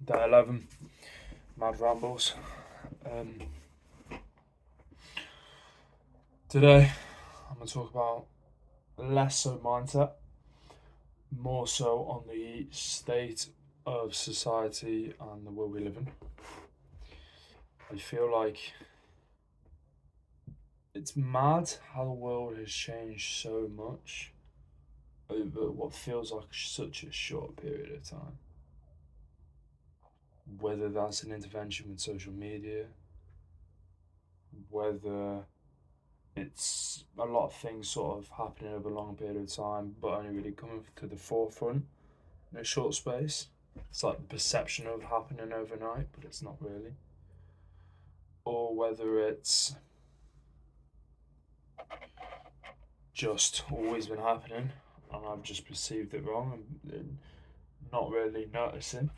Day 11, Mad Rambles. Um, Today, I'm going to talk about less so mindset, more so on the state of society and the world we live in. I feel like it's mad how the world has changed so much over what feels like such a short period of time. Whether that's an intervention with social media, whether it's a lot of things sort of happening over a long period of time, but only really coming to the forefront in a short space. It's like the perception of happening overnight, but it's not really. Or whether it's just always been happening and I've just perceived it wrong and not really noticing.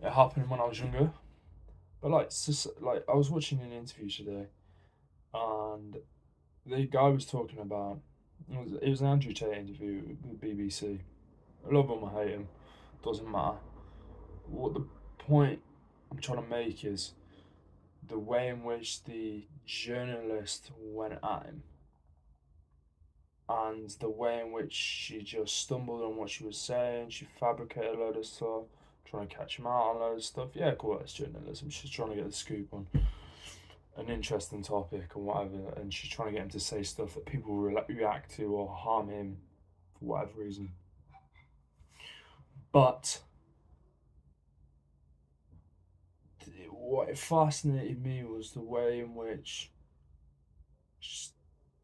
It happened when I was younger. But like I was watching an interview today and the guy was talking about it was an Andrew Tate interview with the BBC. I love him, I hate him, doesn't matter. What the point I'm trying to make is the way in which the journalist went at him and the way in which she just stumbled on what she was saying. She fabricated a load of stuff, trying to catch him out on a load of stuff. Yeah, cool, that's journalism. She's trying to get the scoop on an interesting topic or whatever, and she's trying to get him to say stuff that people react to or harm him for whatever reason. But what fascinated me was the way in which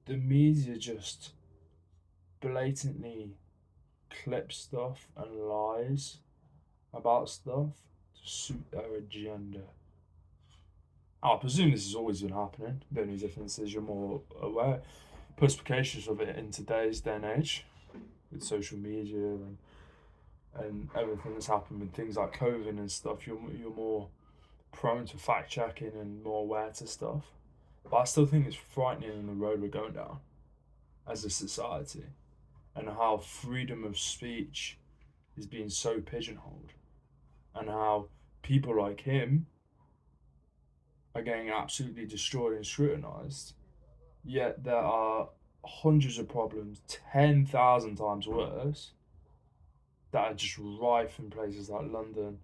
the media just blatantly clips stuff and lies about stuff to suit their agenda. I presume this has always been happening. The only difference is you're more aware, perspicacious of it in today's day and age with social media and everything that's happened with things like COVID and stuff. You're more prone to fact checking and more aware to stuff. But I still think it's frightening in the road we're going down as a society and how freedom of speech is being so pigeonholed and how people like him are getting absolutely destroyed and scrutinized. Yet there are hundreds of problems, 10,000 times worse, that are just rife in places like London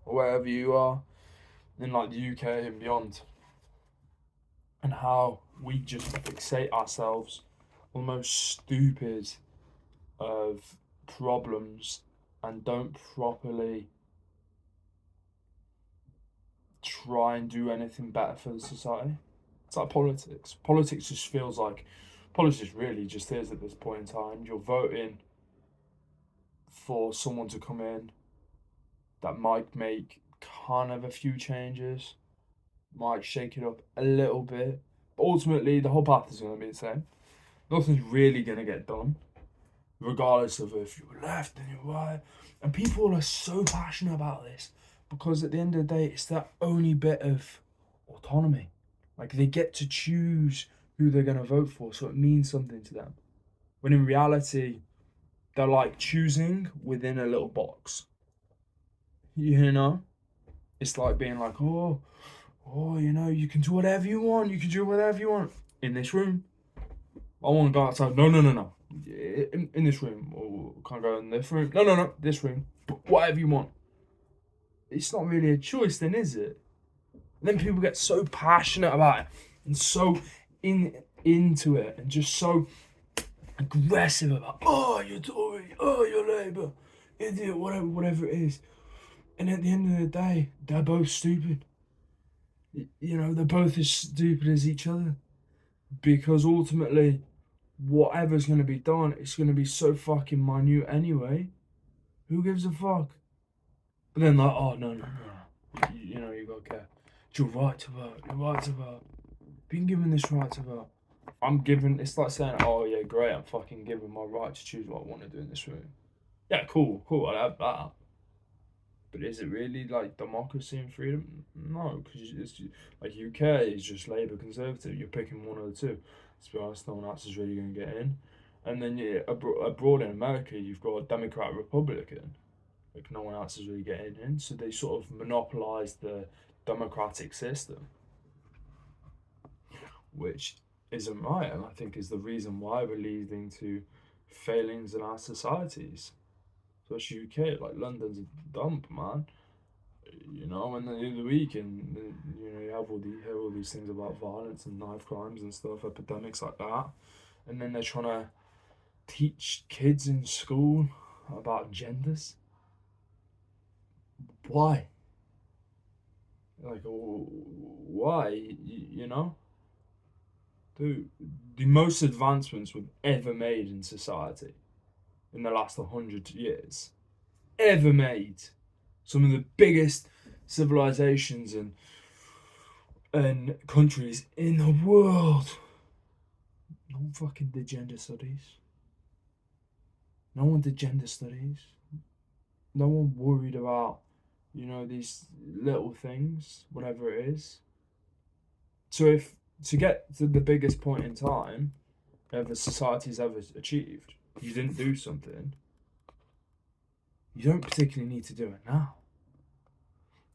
or wherever you are, in like the UK and beyond. And how we just fixate ourselves on the most stupid of problems and don't properly try and do anything better for the society. It's like politics. Politics just feels like politics really just is at this point in time. You're voting for someone to come in that might make kind of a few changes, might shake it up a little bit. But ultimately, the whole path is going to be the same. Nothing's really going to get done, regardless of if you're left and you're right. And people are so passionate about this because at the end of the day, it's their only bit of autonomy. Like they get to choose who they're going to vote for, so it means something to them. When in reality, they're like choosing within a little box. You know? It's like being like, you can do whatever you want. You can do whatever you want in this room. I want to go outside. No, no, no, no. In this room. Or can't go in this room. No, no, no. This room. Whatever you want. It's not really a choice, then, is it? And then people get so passionate about it and so into it and just so aggressive about, you're Tory, you're Labour, idiot, whatever it is. And at the end of the day, they're both stupid. They're both as stupid as each other. Because ultimately, whatever's going to be done, it's going to be so fucking minute anyway. Who gives a fuck? But then, like, oh, no, no, no. You got to care. It's your right to vote. Your right to vote. Being given this right to vote. It's like saying, oh, yeah, great, I'm fucking given my right to choose what I want to do in this room. Yeah, cool, I'll have that. But is it really like democracy and freedom? No, because it's like UK is just Labour Conservative. You're picking one of the two. To be honest, no one else is really going to get in. And then abroad in America, you've got Democrat Republican. Like no one else is really getting in, so they sort of monopolize the democratic system, which isn't right, and I think is the reason why we're leading to failings in our societies. Especially UK, like London's a dump, man. You know, and the week, and you know, you have hear all these things about violence and knife crimes and stuff, epidemics like that, and then they're trying to teach kids in school about genders. Why? Like, why? You know, the most advancements we've ever made in society in the last 100 years, ever made. Some of the biggest civilizations and countries in the world. No one fucking did gender studies. No one did gender studies. No one worried about, you know, these little things, whatever it is. So if to get to the biggest point in time ever society's ever achieved, you didn't do something, you don't particularly need to do it now.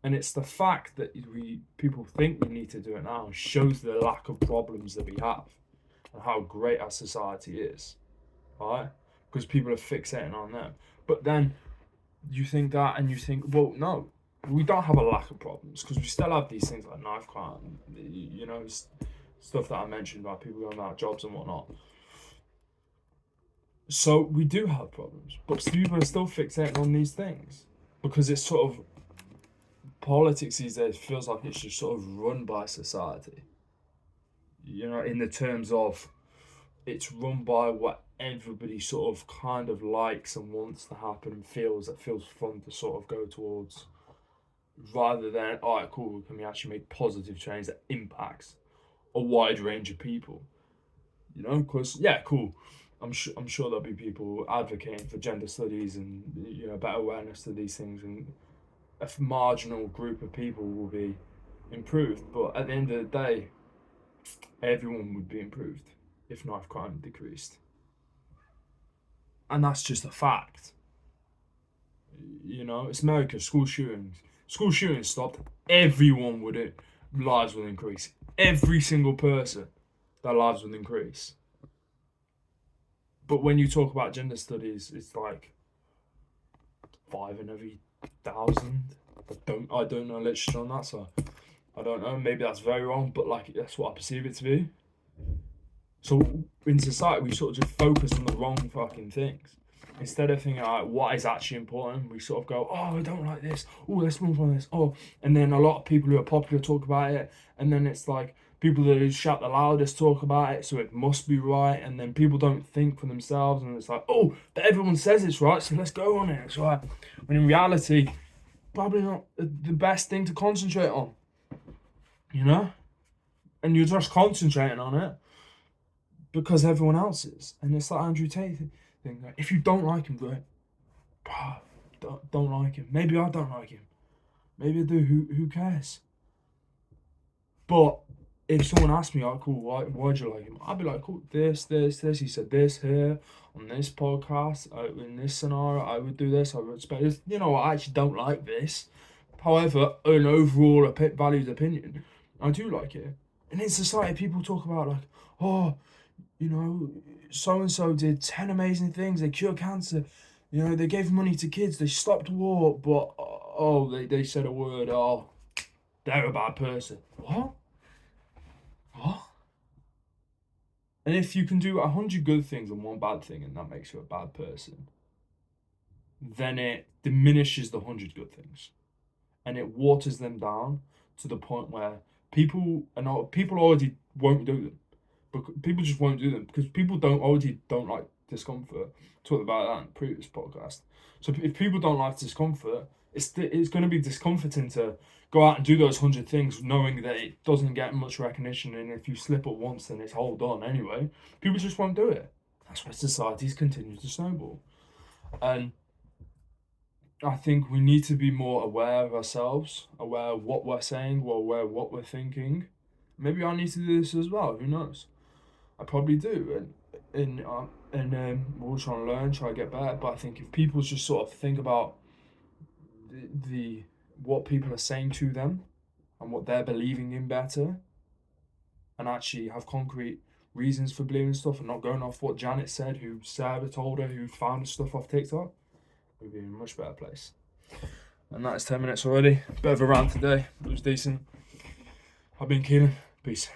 And it's the fact that people think we need to do it now shows the lack of problems that we have and how great our society is, right? Because people are fixating on them. But then you think that and you think, well, no, we don't have a lack of problems because we still have these things like knife crime, you know, stuff that I mentioned about people going out of jobs and whatnot. So we do have problems, but people are still fixating on these things because it's sort of politics these days feels like it's just sort of run by society. You know, in the terms of it's run by what everybody sort of kind of likes and wants to happen and feels fun to sort of go towards, rather than all right, cool, can we actually make positive change that impacts a wide range of people? You know, because yeah, cool. I'm sure there'll be people advocating for gender studies and you know better awareness to these things, and a marginal group of people will be improved. But at the end of the day, everyone would be improved if knife crime decreased, and that's just a fact. You know, it's America. School shootings stopped. Everyone would it. Lives would increase. Every single person, their lives would increase. But when you talk about gender studies, it's like 5 in every 1,000. I don't know literature on that, so I don't know. Maybe that's very wrong, but like that's what I perceive it to be. So in society, we sort of just focus on the wrong fucking things. Instead of thinking like what is actually important, we sort of go, oh, I don't like this. Oh, let's move on this. Oh, and then a lot of people who are popular talk about it, and then it's like people that shout the loudest talk about it, so it must be right. And then people don't think for themselves, and it's like, oh, but everyone says it's right, so let's go on it. It's right. When in reality, probably not the best thing to concentrate on. You know, and you're just concentrating on it because everyone else is. And it's like Andrew Tate thing. Like, if you don't like him, go, don't like him. Maybe I don't like him. Maybe I do. Who cares? But if someone asked me, oh, cool, why'd you like him? I'd be like, cool, this. He said this here on this podcast. In this scenario, I would do this. I would expect this. You know, I actually don't like this. However, an overall valued opinion, I do like it. And in society, people talk about like, oh, you know, so and so did 10 amazing things. They cured cancer. You know, they gave money to kids. They stopped war. But, oh, they said a word. Oh, they're a bad person. What? What? And if you can do 100 good things and one bad thing and that makes you a bad person, then it diminishes the 100 good things. And it waters them down to the point where people already won't do them. But people just won't do them because people don't like discomfort. Talked about that in the previous podcast. So if people don't like discomfort, it's going to be discomforting to go out and do those 100 things, knowing that it doesn't get much recognition, and if you slip up once, then it's all done anyway. People just won't do it. That's why societies continue to snowball, and I think we need to be more aware of ourselves, aware of what we're saying, or aware of what we're thinking. Maybe I need to do this as well. Who knows? I probably do, and we're all trying to learn, try to get better. But I think if people just sort of think about the what people are saying to them and what they're believing in better, and actually have concrete reasons for believing stuff and not going off what Janet said, who Sarah told her, who found stuff off TikTok, we'd be in a much better place. And that is 10 minutes already. Bit of a rant today, but it was decent. I've been Keenan. Peace.